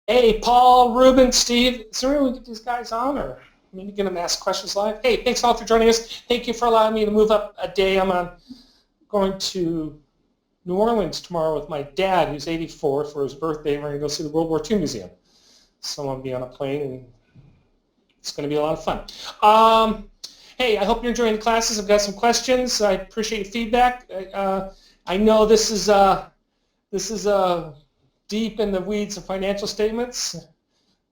Hey, Paul, Ruben, Steve, is there any way we can get these guys on, or maybe get them to ask questions live? Hey, thanks all for joining us. Thank you for allowing me to move up a day. Going to New Orleans tomorrow with my dad, who's 84, for his birthday. We're going to go see the World War II Museum. So I'm going to be on a plane, and it's going to be a lot of fun. Hey, I hope you're enjoying the classes. I've got some questions. I appreciate your feedback. I know this is deep in the weeds of financial statements,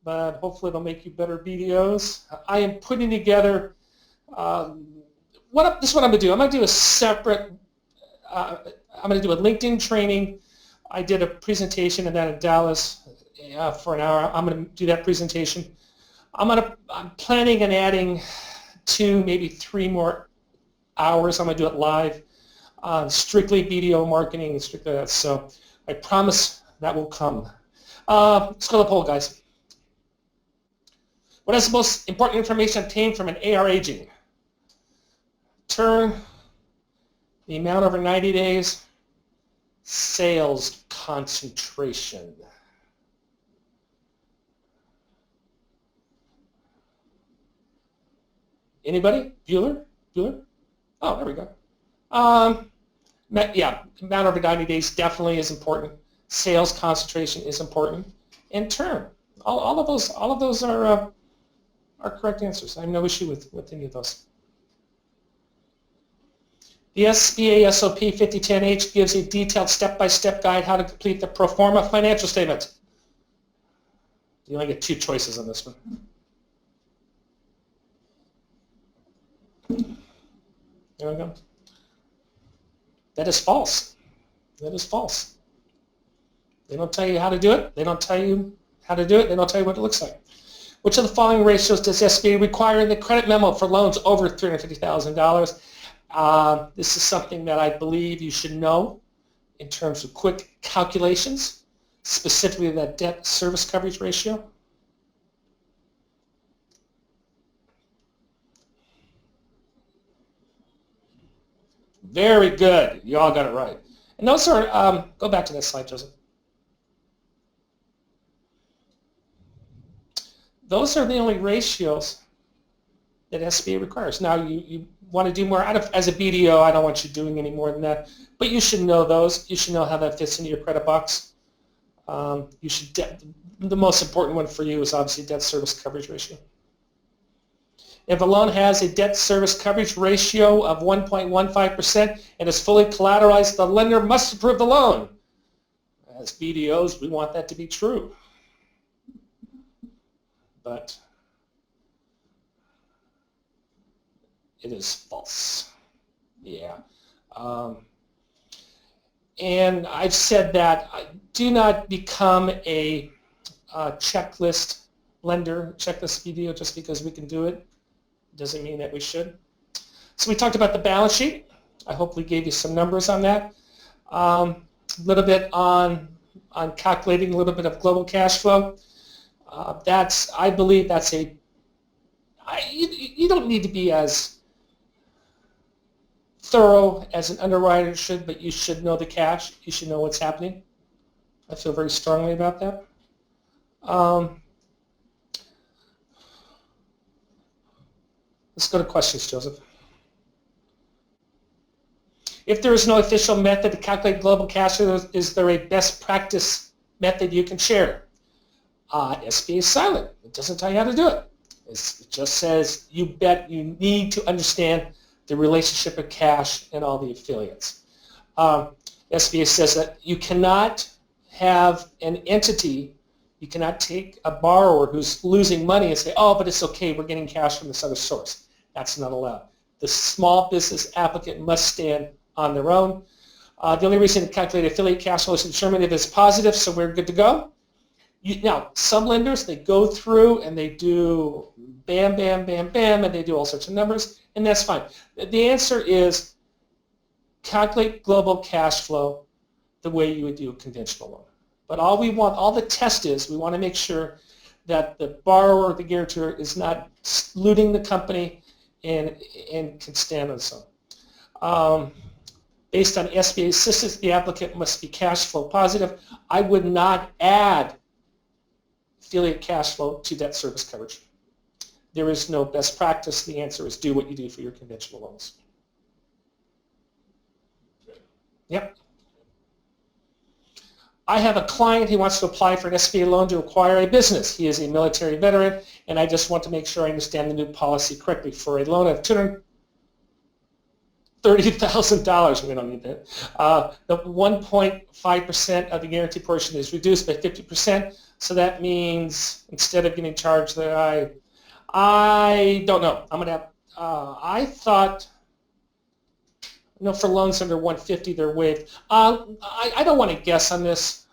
but hopefully it'll make you better BDOs. I am putting together, this is what I'm going to do. I'm going to do a separate, I'm going to do a LinkedIn training. I did a presentation of that in Dallas for an hour. I'm going to do that presentation. I'm planning on adding 2, maybe 3 more hours. I'm going to do it live, strictly BDO marketing and strictly that. So I promise that will come. Let's go to the poll, guys. What is the most important information obtained from an AR aging? Turn, the amount over 90 days, sales concentration. Anybody? Bueller? Oh, there we go. Yeah, amount over 90 days definitely is important. Sales concentration is important. And term. All of those are correct answers. I have no issue with any of those. The SBA SOP 5010H gives a detailed step-by-step guide how to complete the pro forma financial statement. You only get 2 choices on this one. There we go. That is false. That is false. They don't tell you how to do it. They don't tell you how to do it. They don't tell you what it looks like. Which of the following ratios does SBA require in the credit memo for loans over $350,000? This is something that I believe you should know in terms of quick calculations, specifically that debt service coverage ratio. Very good. You all got it right. And those are, go back to that slide, Joseph. Those are the only ratios that SBA requires. Now, you want to do more. As a BDO, I don't want you doing any more than that. But you should know those. You should know how that fits into your credit box. The most important one for you is obviously debt service coverage ratio. If a loan has a debt service coverage ratio of 1.15% and is fully collateralized, the lender must approve the loan. As BDOs, we want that to be true. But it is false. Yeah. And I've said that do not become a checklist lender, checklist BDO just because we can do it. Doesn't mean that we should. So we talked about the balance sheet. I hopefully gave you some numbers on that. A little bit on calculating a little bit of global cash flow. I believe that's you don't need to be as thorough as an underwriter should, but you should know the cash. You should know what's happening. I feel very strongly about that. Let's go to questions, Joseph. If there is no official method to calculate global cash flow, is there a best practice method you can share? SBA is silent. It doesn't tell you how to do it. It just says you need to understand the relationship of cash and all the affiliates. SBA says that you cannot have an entity, you cannot take a borrower who's losing money and say, oh, but it's okay, we're getting cash from this other source. That's not allowed. The small business applicant must stand on their own. The only reason to calculate affiliate cash flow is to determine if it's positive, so we're good to go. Now, some lenders, they go through and they do bam, bam, bam, bam, and they do all sorts of numbers, and that's fine. The answer is calculate global cash flow the way you would do a conventional loan. But all the test is, we want to make sure that the borrower, the guarantor, is not looting the company and can stand on its own. Based on SBA assistance, the applicant must be cash flow positive. I would not add affiliate cash flow to debt service coverage. There is no best practice. The answer is do what you do for your conventional loans. Yep. I have a client who wants to apply for an SBA loan to acquire a business. He is a military veteran, and I just want to make sure I understand the new policy correctly. For a loan of $230,000, we don't need that. The 1.5% of the guarantee portion is reduced by 50%, so that means instead of getting charged that I don't know. I'm going to have, I thought, no, for loans under 150, they're waived. I don't want to guess on this.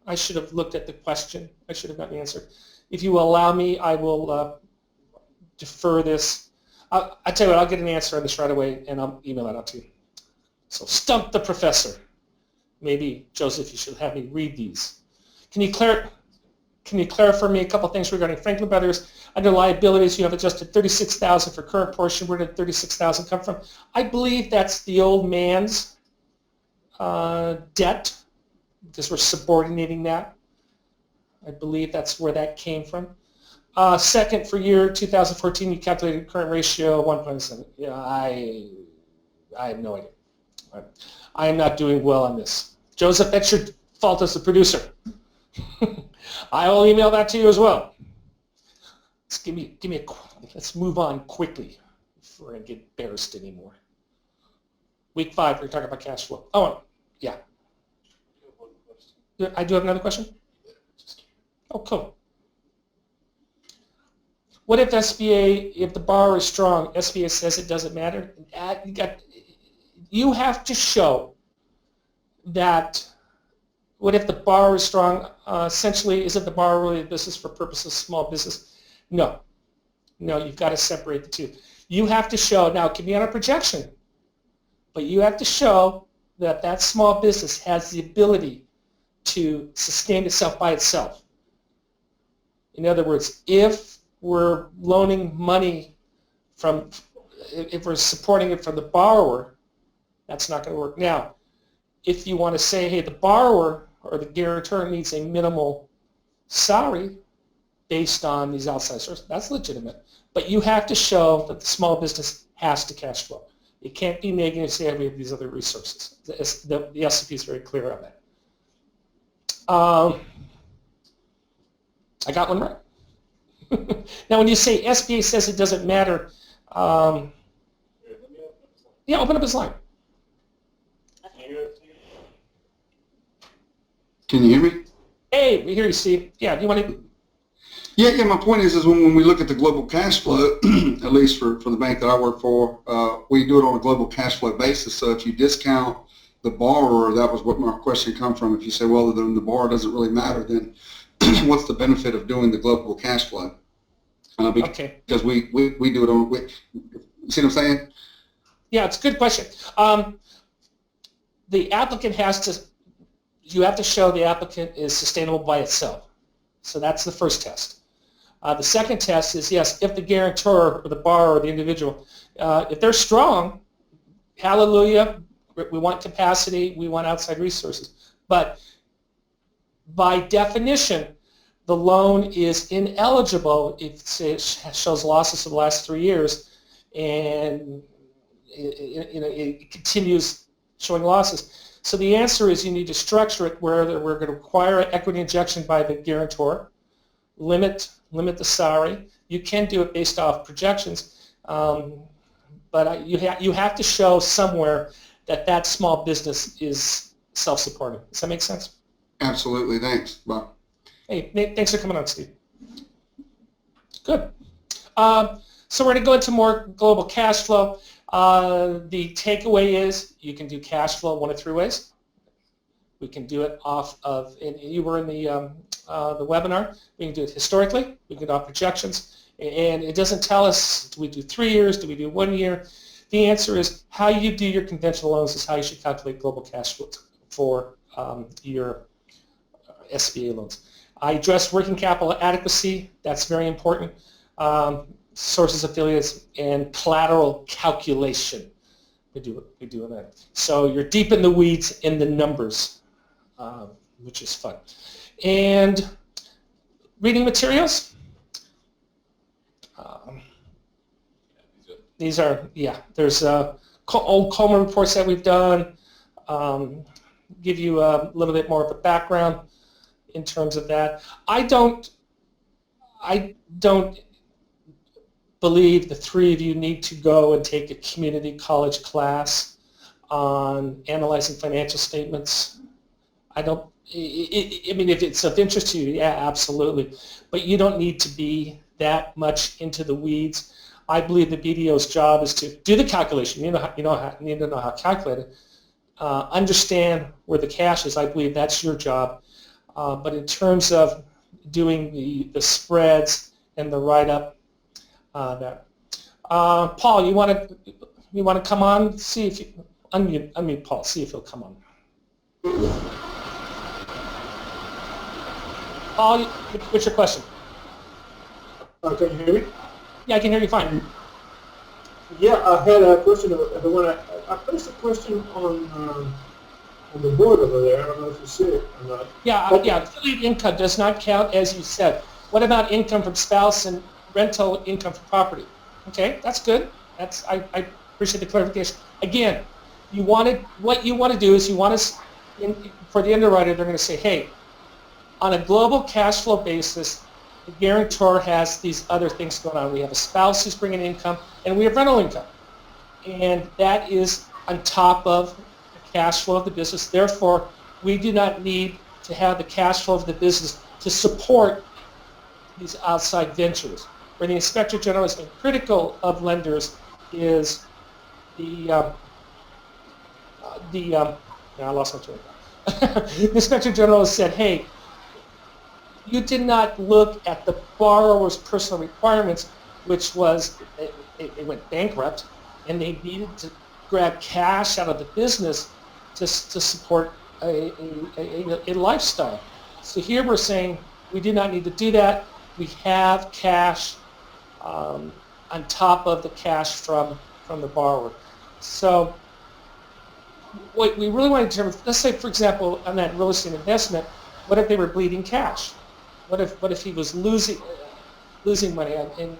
I should have looked at the question. I should have gotten the answer. If you will allow me, I will defer this. I tell you what, I'll get an answer on this right away, and I'll email that out to you. So stump the professor. Maybe, Joseph, you should have me read these. Can you clarify for me a couple things regarding Franklin Brothers? Under liabilities, you have adjusted $36,000 for current portion. Where did $36,000 come from? I believe that's the old man's debt, because we're subordinating that. I believe that's where that came from. Second, for year 2014, you calculated current ratio 1.7. Yeah, I have no idea. I am not doing well on this. Joseph, that's your fault as the producer. I will email that to you as well. Let's move on quickly before I get embarrassed anymore. Week 5, we're talking about cash flow. Oh, yeah. I do have another question? Oh, cool. What if SBA, if the borrower is strong, SBA says it doesn't matter? You have to show that, what if the borrower is strong? Essentially, isn't the borrower really a business for purposes of small business? No. No, you've got to separate the two. You have to show, now it can be on a projection, but you have to show that that small business has the ability to sustain itself by itself. In other words, if we're loaning money from, if we're supporting it from the borrower, that's not going to work. Now, if you want to say, hey, the borrower or the guarantor needs a minimal salary based on these outside sources, that's legitimate. But you have to show that the small business has to cash flow. It can't be negative and say we have these other resources. The SCP is very clear on that. I got one right. Now, when you say SBA says it doesn't matter, yeah, open up his line. Can you hear me? Hey, we hear you, Steve. Yeah, do you want to? Yeah. My point is when we look at the global cash flow, at least for the bank that I work for, we do it on a global cash flow basis. So if you discount the borrower, that was what my question come from. If you say, well, then the borrower doesn't really matter, then what's the benefit of doing the global cash flow? Because we do it on. You see what I'm saying? Yeah, it's a good question. The applicant has to. You have to show the applicant is sustainable by itself. So that's the first test. The second test is, yes, if the guarantor or the borrower or the individual, if they're strong, hallelujah, we want capacity, we want outside resources. But by definition, the loan is ineligible if it shows losses for the last 3 years and it continues showing losses. So the answer is you need to structure it where we're going to require an equity injection by the guarantor, limit the salary. You can do it based off projections, but you have to show somewhere that small business is self-supporting. Does that make sense? Absolutely. Thanks, Bob. Hey, thanks for coming on, Steve. Good. So we're going to go into more global cash flow. The takeaway is you can do cash flow one of 3 ways. We can do it off of, and you were in the webinar, we can do it historically, we can do off projections, and it doesn't tell us, do we do 3 years, do we do 1 year? The answer is how you do your conventional loans is how you should calculate global cash flow for your SBA loans. I addressed working capital adequacy, that's very important. Sources, affiliates, and collateral calculation. We do that. So you're deep in the weeds in the numbers, which is fun. And reading materials. These are, there's old Coleman reports that we've done, give you a little bit more of a background in terms of that. I don't believe the three of you need to go and take a community college class on analyzing financial statements. I mean, if it's of interest to you, yeah, absolutely. But you don't need to be that much into the weeds. I believe the BDO's job is to do the calculation. You need to know how to calculate it. Understand where the cash is. I believe that's your job. But in terms of doing the spreads and the write-up, Paul, you want to come on? See if you unmute Paul. See if he'll come on. Paul, what's your question? Can you hear me? Yeah, I can hear you fine. Yeah, I had a question. I placed a question on the board over there. I don't know if you see it or not. Yeah, affiliate income does not count, as you said. What about income from spouse and rental income from property? Okay, that's good. I appreciate the clarification. Again, what you want to do is for the underwriter, they're going to say, hey, on a global cash flow basis, the guarantor has these other things going on. We have a spouse who's bringing income, and we have rental income. And that is on top of the cash flow of the business. Therefore, we do not need to have the cash flow of the business to support these outside ventures. Where the Inspector General has been critical of lenders is I lost my train of thought. The Inspector General has said, hey, you did not look at the borrower's personal requirements, which was they went bankrupt, and they needed to grab cash out of the business to support a lifestyle. So here we're saying we do not need to do that. We have cash on top of the cash from the borrower. So what we really want to determine, let's say, for example, on that real estate investment, what if they were bleeding cash? What if he was losing money? In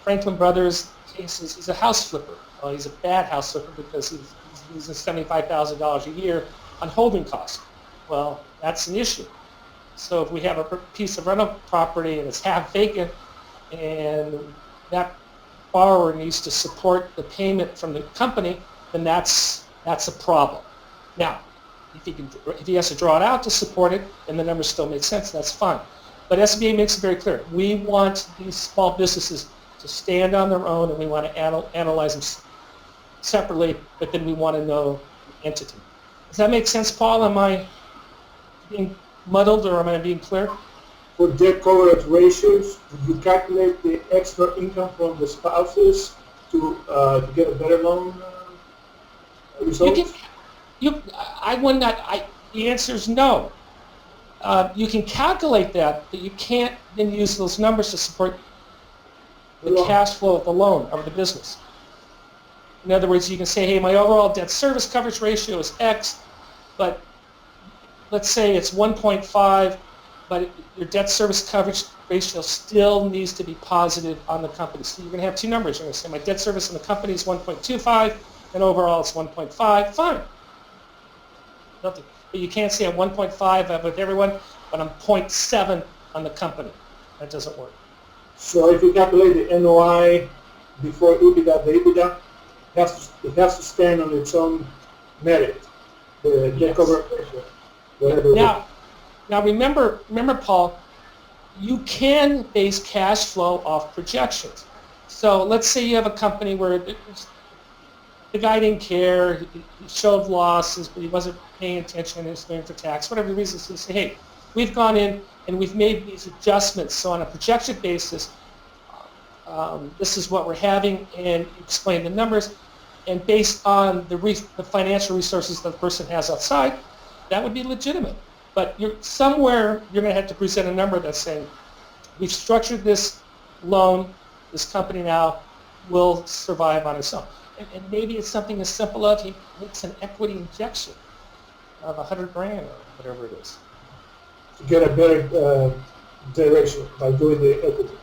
Franklin Brothers' cases, he's a house flipper. Well, he's a bad house flipper because he's losing $75,000 a year on holding costs. Well, that's an issue. So if we have a piece of rental property and it's half vacant, and that borrower needs to support the payment from the company, then that's a problem. Now, if he has to draw it out to support it, and the numbers still make sense, that's fine. But SBA makes it very clear. We want these small businesses to stand on their own, and we want to analyze them separately, but then we want to know the entity. Does that make sense, Paul? Am I being muddled, or am I being clear? For debt coverage ratios, did you calculate the extra income from the spouses to get a better loan result? The answer is no. You can calculate that, but you can't then use those numbers to support the cash flow of the loan of the business. In other words, you can say, hey, my overall debt service coverage ratio is X, but let's say it's 1.5, but your debt service coverage ratio still needs to be positive on the company. So you're going to have two numbers. You're going to say my debt service on the company is 1.25, and overall it's 1.5. Fine. Nothing. But you can't say I'm 1.5 with everyone, but I'm 0.7 on the company. That doesn't work. So if you calculate the NOI before EBITDA, the EBITDA it has to stand on its own merit, the debt coverage ratio. Now remember, Paul, you can base cash flow off projections. So let's say you have a company where the guy didn't care, he showed losses, but he wasn't paying attention and he was paying for tax, whatever the reason is. So you say, hey, we've gone in and we've made these adjustments. So on a projected basis, this is what we're having, and you explain the numbers. And based on the financial resources that the person has outside, that would be legitimate. But you're going to have to present a number that's saying, we've structured this loan, this company now will survive on its own. And maybe it's something as simple as he makes an equity injection of $100,000 or whatever it is. To get a better direction by doing the equity.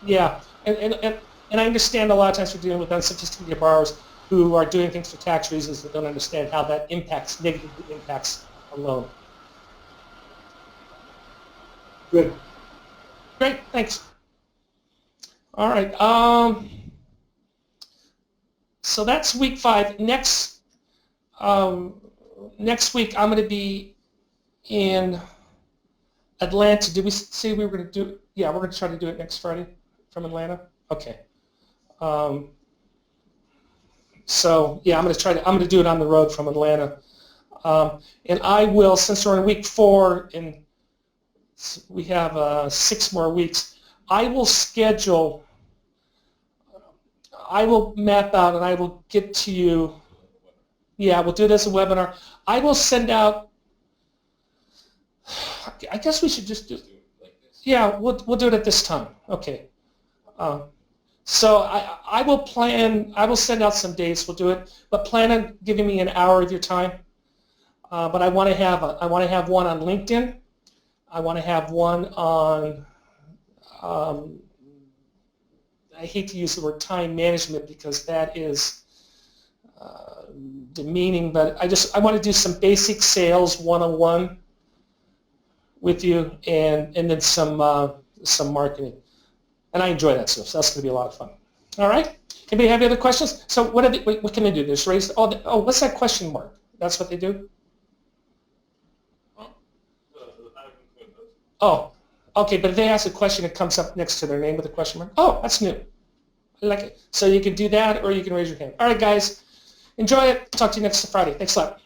Yeah, and I understand a lot of times we're dealing with unsophisticated borrowers who are doing things for tax reasons that don't understand how that negatively impacts a loan. Good. Great, thanks. All right, so that's week 5. Next week I'm going to be in Atlanta. Did we say we were going to do it? Yeah, we're going to try to do it next Friday from Atlanta. Okay. So yeah, I'm going to do it on the road from Atlanta, and I will, since we're in week 4 and we have 6 more weeks, I will map out and I will get to you. Yeah, we'll do it as a webinar. I will send out. I guess we should just do. Yeah, we'll do it at this time. Okay. So I will send out some dates. We'll do it, but plan on giving me an hour of your time. But I want to have one on LinkedIn. I want to have one on. I hate to use the word time management because that is demeaning, but I want to do some basic sales 101 with you, and then some marketing. And I enjoy that stuff, so that's going to be a lot of fun. All right? Anybody have any other questions? So what can they do? Just raise, what's that question mark? That's what they do? Oh, okay, but if they ask a question, it comes up next to their name with a question mark. Oh, that's new. I like it. So you can do that, or you can raise your hand. All right, guys, enjoy it. Talk to you next Friday. Thanks a lot.